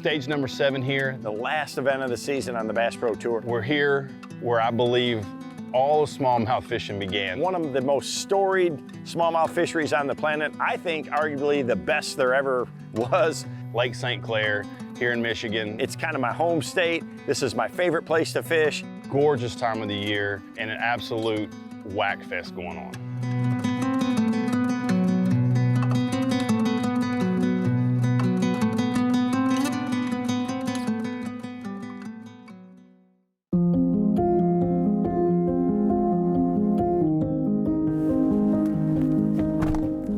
Stage number 7 here. The last event of the season on the Bass Pro Tour. We're here where I believe all of smallmouth fishing began. One of the most storied smallmouth fisheries on the planet. I think arguably the best there ever was. Lake St. Clair here in Michigan. It's kind of my home state. This is my favorite place to fish. Gorgeous time of the year and an absolute whack fest going on.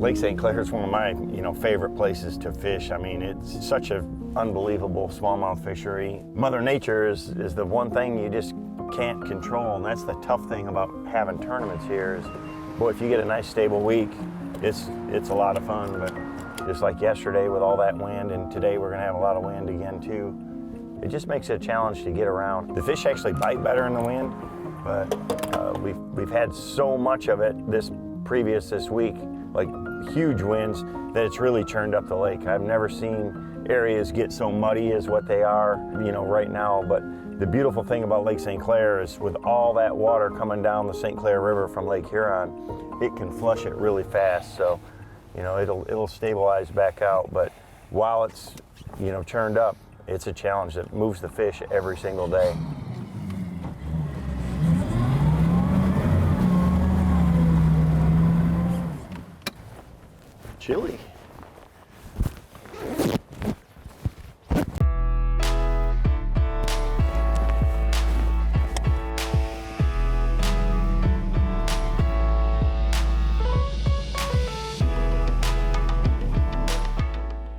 Lake St. Clair is one of my, favorite places to fish. I mean, it's such an unbelievable smallmouth fishery. Mother Nature is the one thing you just can't control, and that's the tough thing about having tournaments here is, boy, if you get a nice stable week, it's a lot of fun. But just like yesterday with all that wind, and today we're gonna have a lot of wind again too, it just makes it a challenge to get around. The fish actually bite better in the wind, but we've had so much of it this week, like huge winds, that it's really churned up the lake. I've never seen areas get so muddy as what they are, right now. But the beautiful thing about Lake St. Clair is with all that water coming down the St. Clair River from Lake Huron, it can flush it really fast. So, it'll stabilize back out. But while it's, churned up, it's a challenge that moves the fish every single day. Chili.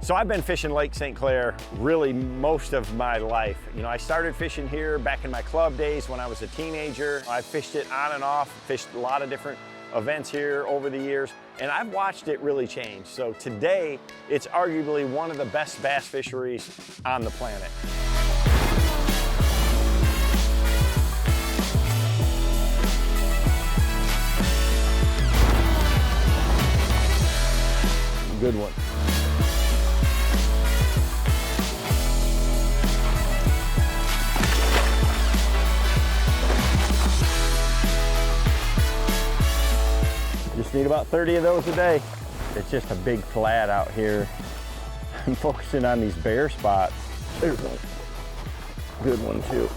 So I've been fishing Lake St. Clair really most of my life. I started fishing here back in my club days when I was a teenager. I fished it on and off, fished a lot of different events here over the years, and I've watched it really change. So today, it's arguably one of the best bass fisheries on the planet. Good one. Just need about 30 of those a day. It's just a big flat out here. I'm focusing on these bare spots. There's a good one too.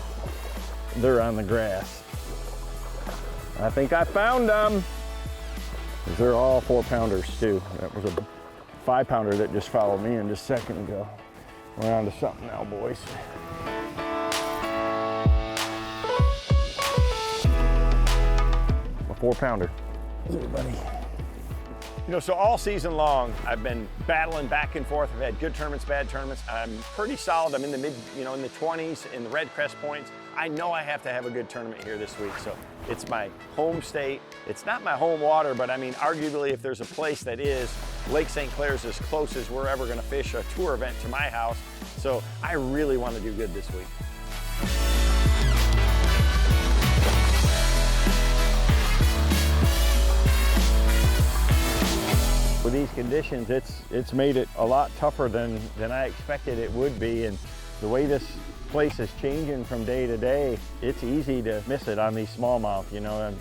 They're on the grass. I think I found them. They're all 4-pounders too. That was a 5-pounder that just followed me in just a second ago. We're on to something now, boys. A 4-pounder. Everybody. So all season long, I've been battling back and forth. I've had good tournaments, bad tournaments. I'm pretty solid. I'm in the in the 20s in the REDCREST points. I know I have to have a good tournament here this week. So it's my home state. It's not my home water, but I mean, arguably, if there's a place that is, Lake St. Clair is as close as we're ever gonna fish a tour event to my house. So I really want to do good this week. With these conditions, it's made it a lot tougher than I expected it would be, and the way this place is changing from day to day, it's easy to miss it on these smallmouth.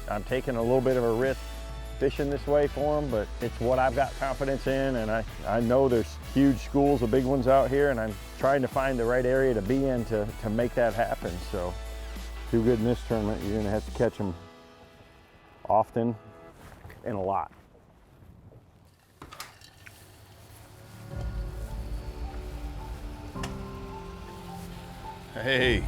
I'm taking a little bit of a risk fishing this way for them, but it's what I've got confidence in, and I know there's huge schools of big ones out here, and I'm trying to find the right area to be in to make that happen. So, do good in this tournament, you're gonna have to catch them often and a lot. Hey,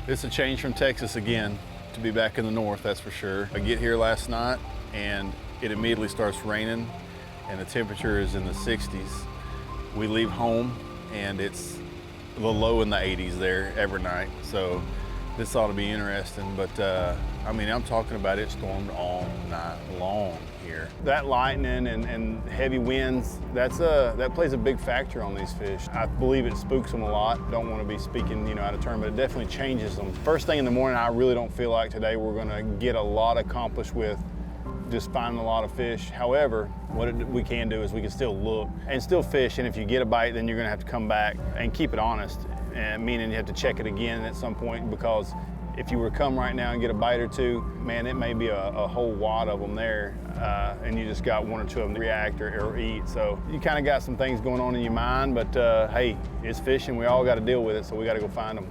it's a change from Texas again, to be back in the north, that's for sure. I get here last night and it immediately starts raining and the temperature is in the 60s. We leave home and it's the low in the 80s there every night. So this ought to be interesting, but I mean, I'm talking about it stormed all night long here. That lightning and heavy winds, that plays a big factor on these fish. I believe it spooks them a lot. Don't want to be speaking, out of turn, but it definitely changes them. First thing in the morning, I really don't feel like today we're going to get a lot accomplished with just finding a lot of fish. However, what we can do is we can still look and still fish, and if you get a bite, then you're gonna have to come back and keep it honest, and meaning you have to check it again at some point, because if you were to come right now and get a bite or two, man, it may be a whole wad of them there, and you just got one or two of them to react or eat. So you kind of got some things going on in your mind, but hey, it's fishing. We all got to deal with it, so we got to go find them.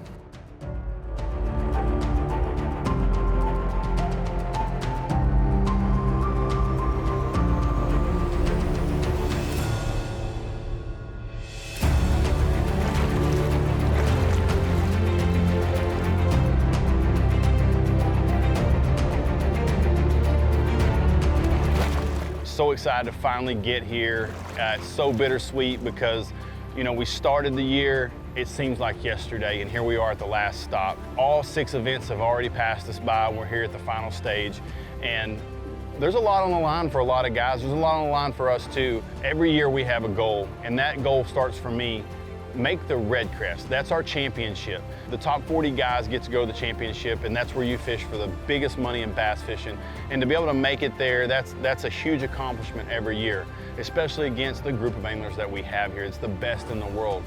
So excited to finally get here. It's so bittersweet because, you know, we started the year, it seems like yesterday, and here we are at the last stop. All 6 events have already passed us by. We're here at the final stage, and there's a lot on the line for a lot of guys. There's a lot on the line for us too. Every year we have a goal, and that goal starts for me. Make the REDCREST. That's our championship. The top 40 guys get to go to the championship, and that's where you fish for the biggest money in bass fishing. And to be able to make it there, that's a huge accomplishment every year, especially against the group of anglers that we have here. It's the best in the world.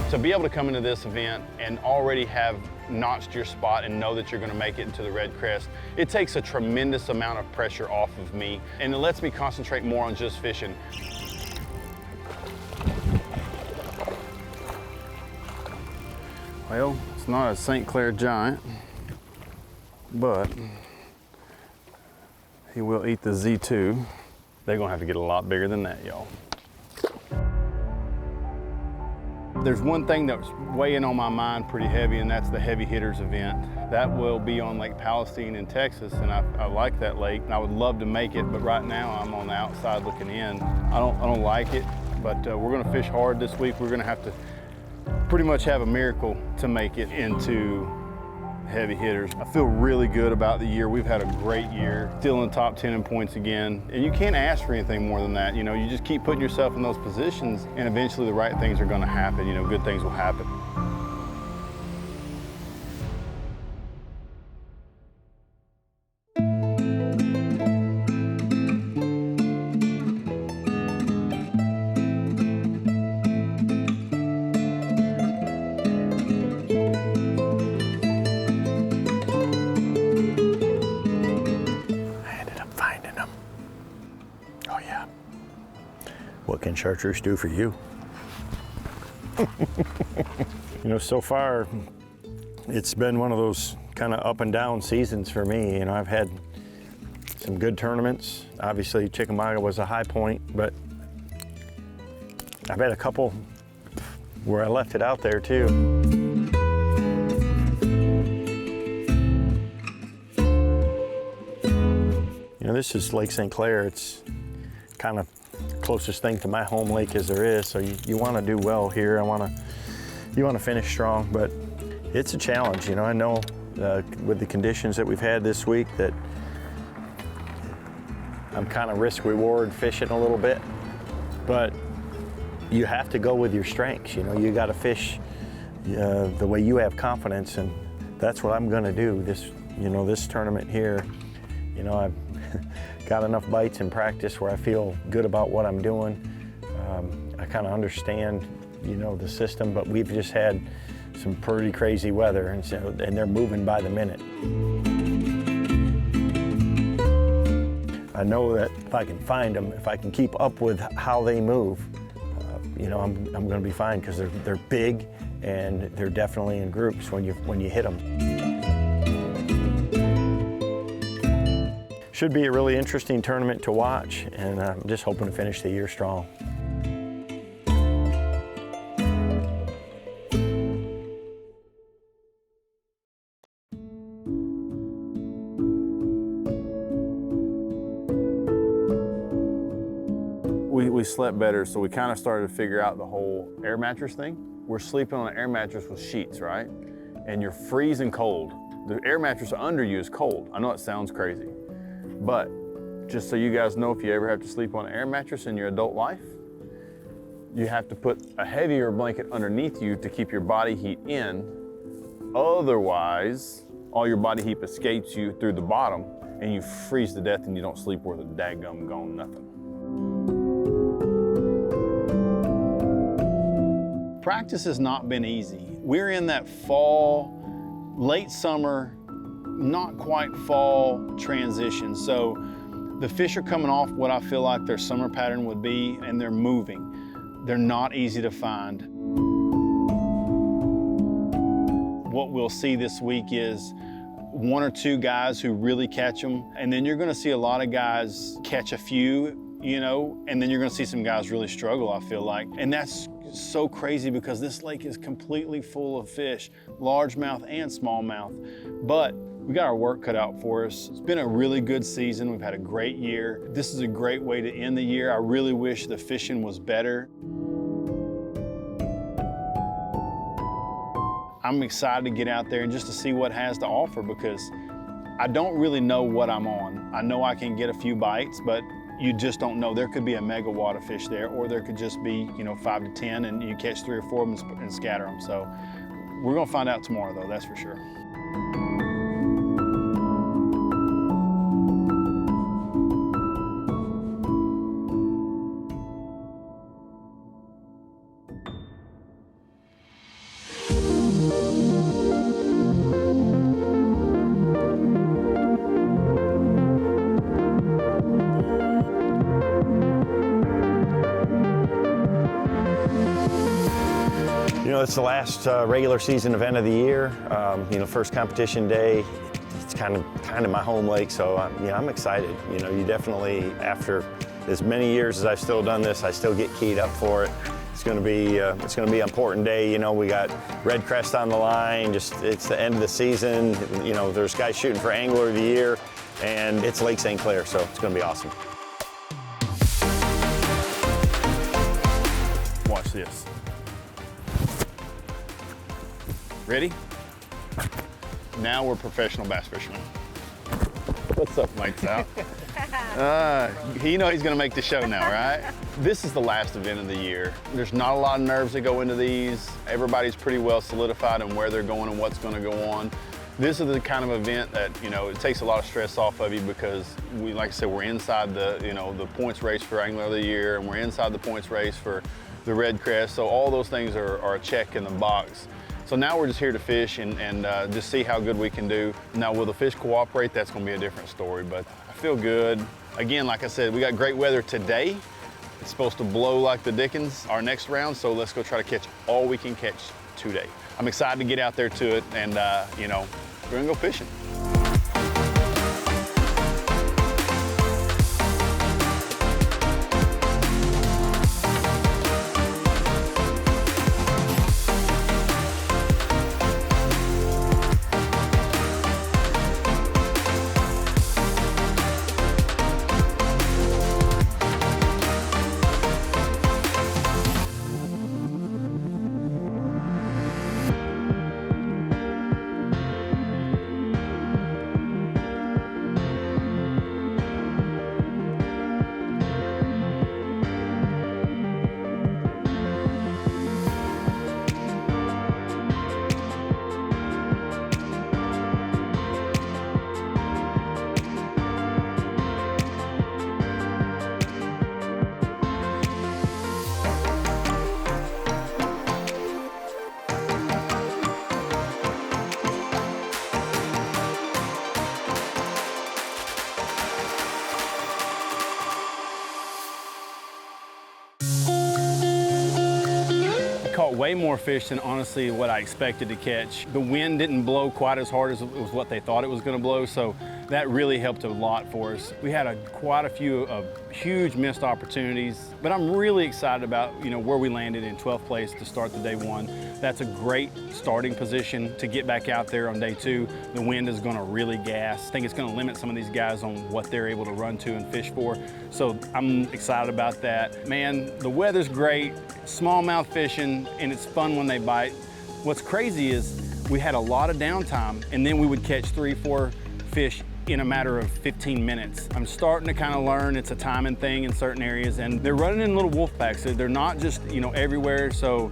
To be able to come into this event and already have notched your spot and know that you're going to make it into the REDCREST, it takes a tremendous amount of pressure off of me, and it lets me concentrate more on just fishing. Well, it's not a St. Clair giant, but he will eat the Z2. They're going to have to get a lot bigger than that, y'all. There's one thing that's weighing on my mind pretty heavy, and that's the Heavy Hitters event. That will be on Lake Palestine in Texas, and I like that lake, and I would love to make it, but right now I'm on the outside looking in. I don't like it, but we're gonna fish hard this week. We're gonna have to pretty much have a miracle to make it into Heavy Hitters. I feel really good about the year. We've had a great year, still in the top 10 in points again. And you can't ask for anything more than that. You know, you just keep putting yourself in those positions, and eventually the right things are gonna happen. You know, good things will happen. What can chartreuse do for you? You know, so far, it's been one of those kind of up and down seasons for me. You know, I've had some good tournaments. Obviously, Chickamauga was a high point, but I've had a couple where I left it out there too. You know, this is Lake St. Clair. It's kind of closest thing to my home lake as there is, so you want to do well here. You want to finish strong, but it's a challenge. You know, I know with the conditions that we've had this week that I'm kind of risk-reward fishing a little bit, but you have to go with your strengths. You know, you got to fish the way you have confidence, and that's what I'm going to do. This tournament here, you know, I've got enough bites in practice where I feel good about what I'm doing. I kind of understand, you know, the system, but we've just had some pretty crazy weather, and they're moving by the minute. I know that if I can find them, if I can keep up with how they move, you know, I'm going to be fine, because they're big and they're definitely in groups when you hit them. Should be a really interesting tournament to watch, and I'm just hoping to finish the year strong. We slept better, so we kind of started to figure out the whole air mattress thing. We're sleeping on an air mattress with sheets, right? And you're freezing cold. The air mattress under you is cold. I know it sounds crazy, but just so you guys know, if you ever have to sleep on an air mattress in your adult life, You have to put a heavier blanket underneath you to keep your body heat in. Otherwise, all your body heat escapes you through the bottom and you freeze to death and you don't sleep worth a daggum gone nothing. Practice has not been easy. We're in that fall, late summer, not quite fall transition. So the fish are coming off what I feel like their summer pattern would be, and they're moving. They're not easy to find. What we'll see this week is 1 or 2 guys who really catch them, and then you're gonna see a lot of guys catch a few, you know, and then you're gonna see some guys really struggle, I feel like. And that's so crazy because this lake is completely full of fish, largemouth and smallmouth. But we got our work cut out for us. It's been a really good season. We've had a great year. This is a great way to end the year. I really wish the fishing was better. I'm excited to get out there and just to see what it has to offer because I don't really know what I'm on. I know I can get a few bites, but you just don't know. There could be a mega wad of fish there, or there could just be, you know, 5 to 10 and you catch 3 or 4 of them and scatter them. So we're gonna find out tomorrow though, that's for sure. You know, it's the last regular season event of the year. You know, first competition day. It's kind of my home lake, so I'm excited. You know, you definitely, after as many years as I've still done this, I still get keyed up for it. It's going to be an important day. You know, we got REDCREST on the line. It's the end of the season. You know, there's guys shooting for Angler of the Year, and it's Lake St. Clair, so it's going to be awesome. Watch this. Ready? Now we're professional bass fishermen. What's up, Mike's out? You know he's gonna make the show now, right? This is the last event of the year. There's not a lot of nerves that go into these. Everybody's pretty well solidified on where they're going and what's gonna go on. This is the kind of event that, you know, it takes a lot of stress off of you because we, like I said, we're inside the, you know, the points race for Angler of the Year, and we're inside the points race for the REDCREST. So all those things are a check in the box. So now we're just here to fish and just see how good we can do. Now, will the fish cooperate? That's gonna be a different story, but I feel good. Again, like I said, we got great weather today. It's supposed to blow like the dickens our next round, so let's go try to catch all we can catch today. I'm excited to get out there to it, and you know, we're gonna go fishing. Caught way more fish than honestly what I expected to catch. The wind didn't blow quite as hard as it was what they thought it was going to blow, so that really helped a lot for us. We had quite a few huge missed opportunities, but I'm really excited about, you know, where we landed in 12th place to start the day one. That's a great starting position to get back out there on day two. The wind is going to really gas. I think it's going to limit some of these guys on what they're able to run to and fish for. So I'm excited about that. Man, the weather's great, smallmouth fishing, and it's fun when they bite. What's crazy is we had a lot of downtime, and then we would catch 3 or 4 fish in a matter of 15 minutes. I'm starting to kind of learn it's a timing thing in certain areas, and they're running in little wolf packs. They're not just, everywhere. So,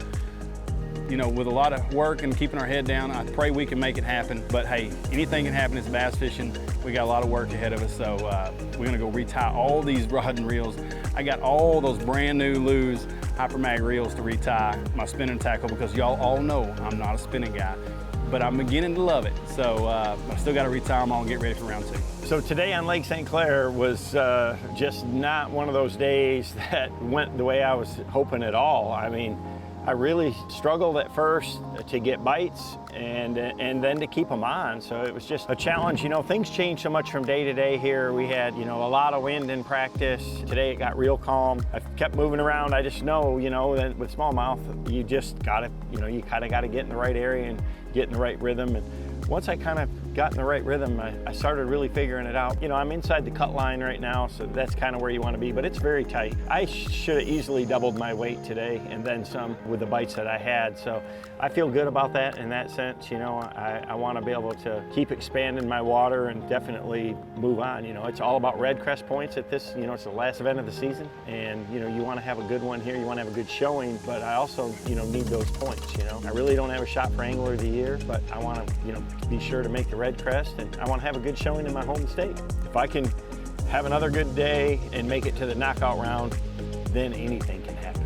with a lot of work and keeping our head down, I pray we can make it happen. But hey, anything can happen. It's bass fishing. We got a lot of work ahead of us. So we're gonna go retie all these rod and reels. I got all those brand new Lew's Hypermag reels to retie my spinning tackle, because y'all all know I'm not a spinning guy, but I'm beginning to love it. So I still got to retie them all and get ready for round 2. So today on Lake St. Clair was just not one of those days that went the way I was hoping at all. I mean, I really struggled at first to get bites and then to keep them on. So it was just a challenge. Things change so much from day to day here. We had, a lot of wind in practice. Today it got real calm. I kept moving around. I just know, that with smallmouth, you just gotta, you kind of got to get in the right area and get in the right rhythm. And once I kind of got in the right rhythm, I started really figuring it out. I'm inside the cut line right now, so that's kind of where you want to be, but it's very tight. I should have easily doubled my weight today and then some with the bites that I had. So I feel good about that in that sense. I want to be able to keep expanding my water and definitely move on. It's all about REDCREST points at this, it's the last event of the season. And, you want to have a good one here. You want to have a good showing, but I also, need those points, I really don't have a shot for Angler of the Year, but I want to, be sure to make the REDCREST, and I want to have a good showing in my home state. If I can have another good day and make it to the knockout round, then anything can happen.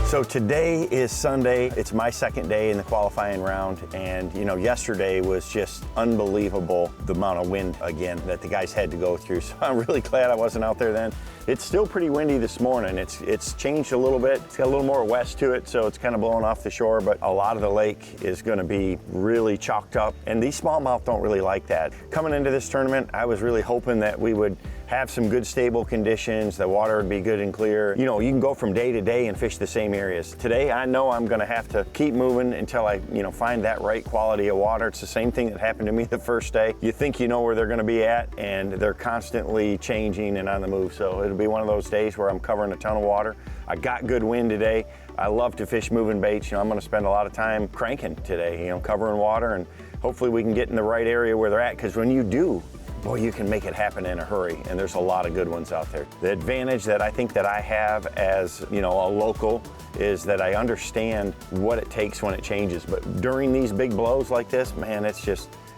So today is Sunday. It's my second day in the qualifying round, and yesterday was just unbelievable, the amount of wind again that the guys had to go through. So I'm really glad I wasn't out there then. It's still pretty windy this morning. It's changed a little bit. It's got a little more west to it, so it's kind of blowing off the shore, but a lot of the lake is going to be really chalked up, and these smallmouth don't really like that. Coming into this tournament, I was really hoping that we would have some good stable conditions, the water would be good and clear. You can go from day to day and fish the same areas. Today, I know I'm gonna have to keep moving until I find that right quality of water. It's the same thing that happened to me the first day. You think you know where they're gonna be at, and they're constantly changing and on the move. So it'll be one of those days where I'm covering a ton of water. I got good wind today. I love to fish moving baits. I'm gonna spend a lot of time cranking today, covering water, and hopefully we can get in the right area where they're at, because when you do, boy, you can make it happen in a hurry, and there's a lot of good ones out there. The advantage that I think that I have as, a local is that I understand what it takes when it changes. But during these big blows like this, man,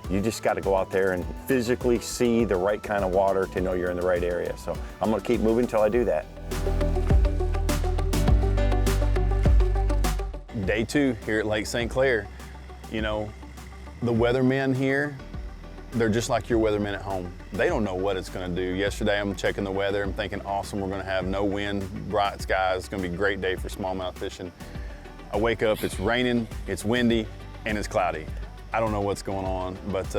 you just got to go out there and physically see the right kind of water to know you're in the right area. So I'm going to keep moving until I do that. Day 2 here at Lake St. Clair. The weathermen here, they're just like your weathermen at home. They don't know what it's gonna do. Yesterday I'm checking the weather, I'm thinking awesome, we're gonna have no wind, bright skies, it's gonna be a great day for smallmouth fishing. I wake up, it's raining, it's windy, and it's cloudy. I don't know what's going on, but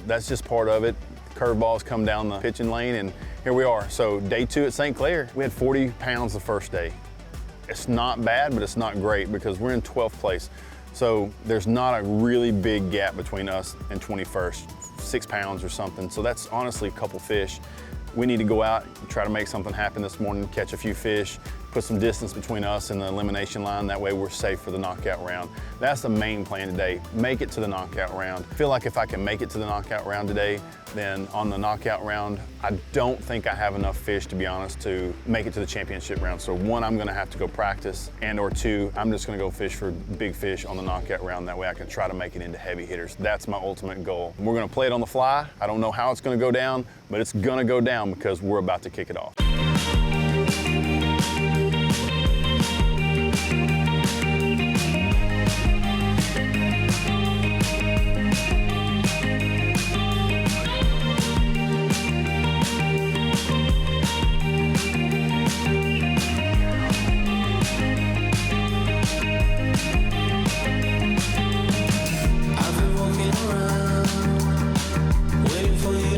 that's just part of it. Curveballs come down the pitching lane, and here we are. So day 2 at St. Clair, we had 40 pounds the first day. It's not bad, but it's not great because we're in 12th place. So there's not a really big gap between us and 21st, 6 pounds or something. So that's honestly a couple fish. We need to go out and try to make something happen this morning, catch a few fish, put some distance between us and the elimination line. That way we're safe for the knockout round. That's the main plan today, make it to the knockout round. I feel like if I can make it to the knockout round today, then on the knockout round, I don't think I have enough fish, to be honest, to make it to the championship round. So 1, I'm gonna have to go practice, or 2, I'm just gonna go fish for big fish on the knockout round. That way I can try to make it into heavy hitters. That's my ultimate goal. We're gonna play it on the fly. I don't know how it's gonna go down, but it's gonna go down because we're about to kick it off.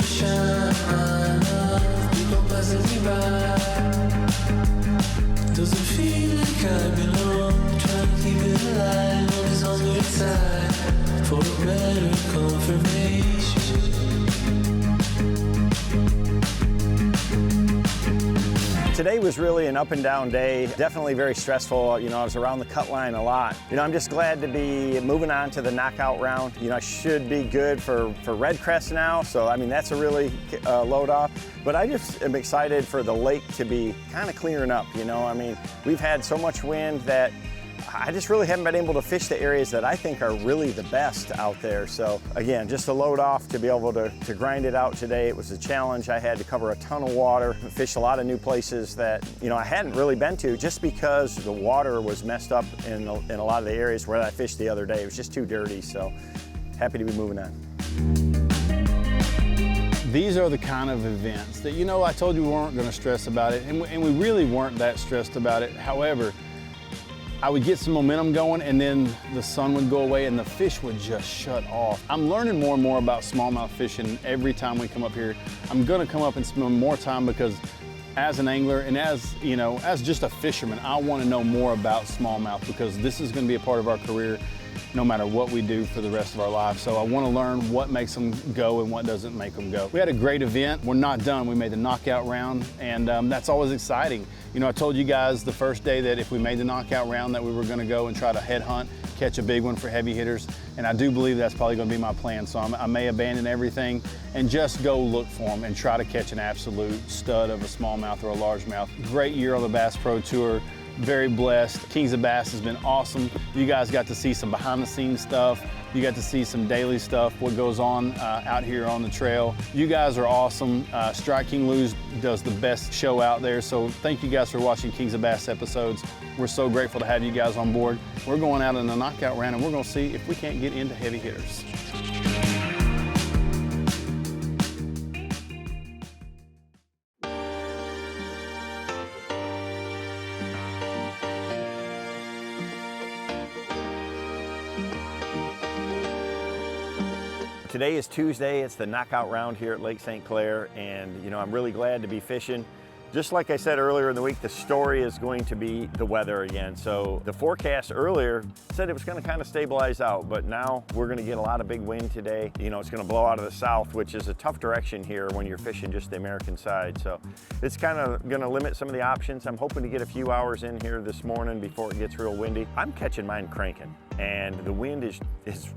Shine, people passing me by. for better confirmation. Today was really an up and down day, definitely very stressful. You know, I was around the cut line a lot. You know, I'm just glad to be moving on to the knockout round. You know, I should be good for REDCREST now, so I mean, that's a really load off. But I just am excited for the lake to be kind of clearing up, you know. I mean, we've had so much wind that I just really haven't been able to fish the areas that I think are really the best out there. So again, just a load off to be able to grind it out today. It was a challenge. I had to cover a ton of water, fish a lot of new places that, you know, I hadn't really been to just because the water was messed up in a lot of the areas where I fished the other day. It was just too dirty. So happy to be moving on. These are the kind of events that, you know, I told you we weren't going to stress about it, and we really weren't that stressed about it. However, I would get some momentum going and then the sun would go away and the fish would just shut off. I'm learning more and more about smallmouth fishing every time we come up here. I'm gonna come up and spend more time because as an angler and as, you know, as just a fisherman, I wanna know more about smallmouth because this is gonna be a part of our career no matter what we do for the rest of our lives. So I wanna learn what makes them go and what doesn't make them go. We had a great event. We're not done. We made the knockout round and that's always exciting. You know, I told you guys the first day that if we made the knockout round that we were gonna go and try to head hunt, catch a big one for heavy hitters. And I do believe that's probably gonna be my plan. So I may abandon everything and just go look for them and try to catch an absolute stud of a smallmouth or a largemouth. Great year on the Bass Pro Tour. Very blessed. Kings of Bass has been awesome. You guys got to see some behind the scenes stuff. You got to see some daily stuff, what goes on out here on the trail. You guys are awesome. Strike King Lou's does the best show out there. So thank you guys for watching Kings of Bass episodes. We're so grateful to have you guys on board. We're going out in a knockout round and we're gonna see if we can't get into heavy hitters. Today is Tuesday, it's the knockout round here at Lake St. Clair, and you know, I'm really glad to be fishing. Just like I said earlier in the week, the story is going to be the weather again. So the forecast earlier said it was going to kind of stabilize out, but now we're going to get a lot of big wind today. You know, it's going to blow out of the south, which is a tough direction here when you're fishing just the American side. So it's kind of going to limit some of the options. I'm hoping to get a few hours in here this morning before it gets real windy. I'm catching mine cranking, and the wind is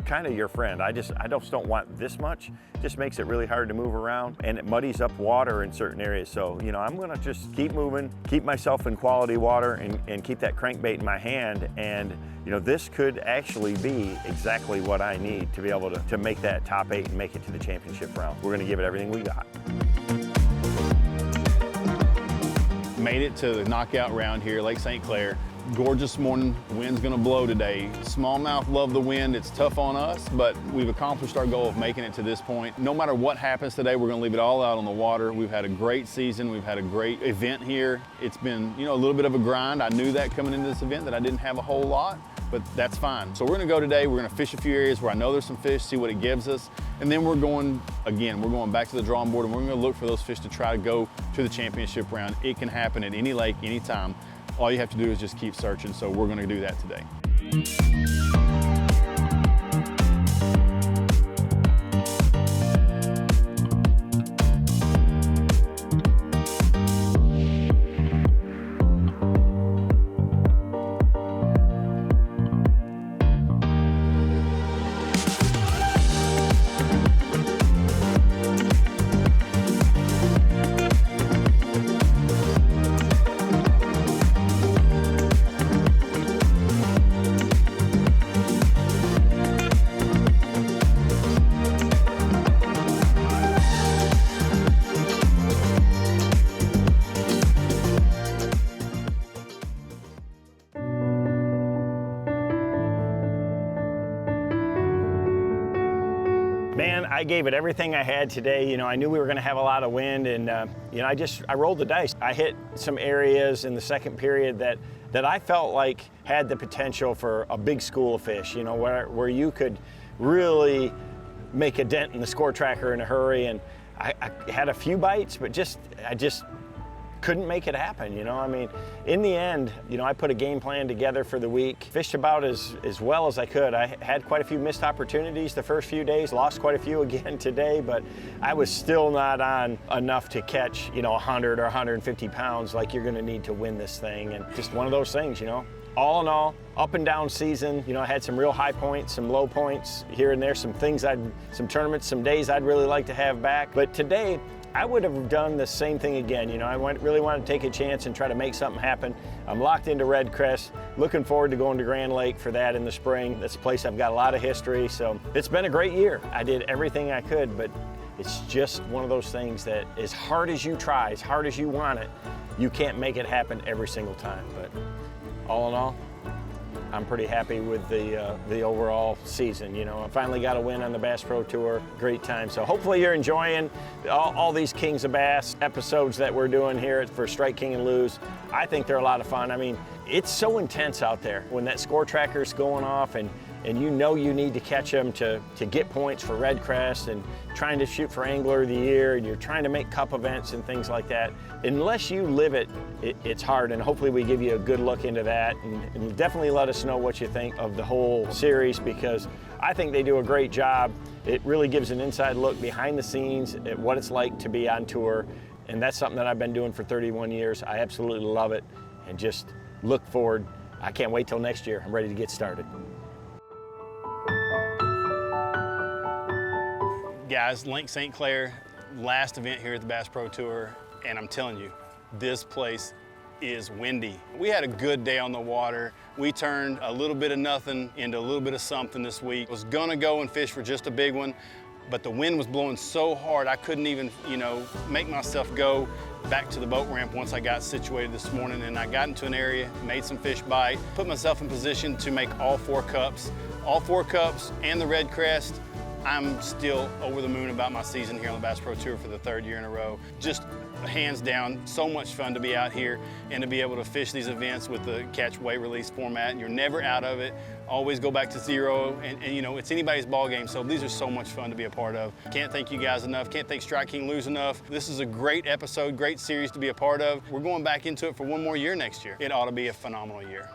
kind of your friend. I just don't want this much. It just makes it really hard to move around, and it muddies up water in certain areas. So, you know, I'm going to just keep moving, keep myself in quality water, and keep that crankbait in my hand. And you know, this could actually be exactly what I need to be able to make that top 8 and make it to the championship round. We're going to give it everything we got. Made it to the knockout round here, Lake St. Clair. Gorgeous morning, wind's gonna blow today. Smallmouth love the wind, it's tough on us, but we've accomplished our goal of making it to this point. No matter what happens today, we're gonna leave it all out on the water. We've had a great season, we've had a great event here. It's been, you know, a little bit of a grind. I knew that coming into this event that I didn't have a whole lot, but that's fine. So we're gonna go today, we're gonna fish a few areas where I know there's some fish, see what it gives us, and then we're going back to the drawing board and we're gonna look for those fish to try to go to the championship round. It can happen at any lake, anytime. All you have to do is just keep searching, so we're gonna do that today. Man, I gave it everything I had today. You know, I knew we were gonna have a lot of wind, and you know, I rolled the dice. I hit some areas in the second period that I felt like had the potential for a big school of fish, you know, where you could really make a dent in the score tracker in a hurry. And I had a few bites, but I just couldn't make it happen, you know? I mean, in the end, you know, I put a game plan together for the week, fished about as well as I could. I had quite a few missed opportunities the first few days, lost quite a few again today, but I was still not on enough to catch, you know, 100 or 150 pounds like you're gonna need to win this thing. And just one of those things, you know? All in all, up and down season. You know, I had some real high points, some low points here and there, some tournaments, some days I'd really like to have back. But today, I would have done the same thing again. You know, I really wanted to take a chance and try to make something happen. I'm locked into REDCREST, looking forward to going to Grand Lake for that in the spring. That's a place I've got a lot of history, so it's been a great year. I did everything I could, but it's just one of those things that as hard as you try, as hard as you want it, you can't make it happen every single time. But all in all, I'm pretty happy with the overall season. You know, I finally got a win on the Bass Pro Tour. Great time. So hopefully you're enjoying all these Kings of Bass episodes that we're doing here for Strike King and Lose. I think they're a lot of fun. I mean, it's so intense out there when that score tracker's going off and you know you need to catch them to get points for REDCREST and trying to shoot for Angler of the Year, and you're trying to make cup events and things like that. Unless you live it, it's hard, and hopefully we give you a good look into that, and definitely let us know what you think of the whole series, because I think they do a great job. It really gives an inside look behind the scenes at what it's like to be on tour, and that's something that I've been doing for 31 years. I absolutely love it, and just look forward. I can't wait till next year. I'm ready to get started. Guys, Lake St. Clair, last event here at the Bass Pro Tour, and I'm telling you, this place is windy. We had a good day on the water. We turned a little bit of nothing into a little bit of something this week. I was gonna go and fish for just a big one, but the wind was blowing so hard I couldn't even, you know, make myself go back to the boat ramp once I got situated this morning, and I got into an area, made some fish bite, put myself in position to make all 4 cups. All 4 cups and the REDCREST. I'm still over the moon about my season here on the Bass Pro Tour for the 3rd year in a row. Just hands down, so much fun to be out here and to be able to fish these events with the catch, weigh, release format, and you're never out of it. Always go back to zero, and you know, it's anybody's ball game, so these are so much fun to be a part of. Can't thank you guys enough, can't thank Strike King Lose enough. This is a great episode, great series to be a part of. We're going back into it for one more year next year. It ought to be a phenomenal year.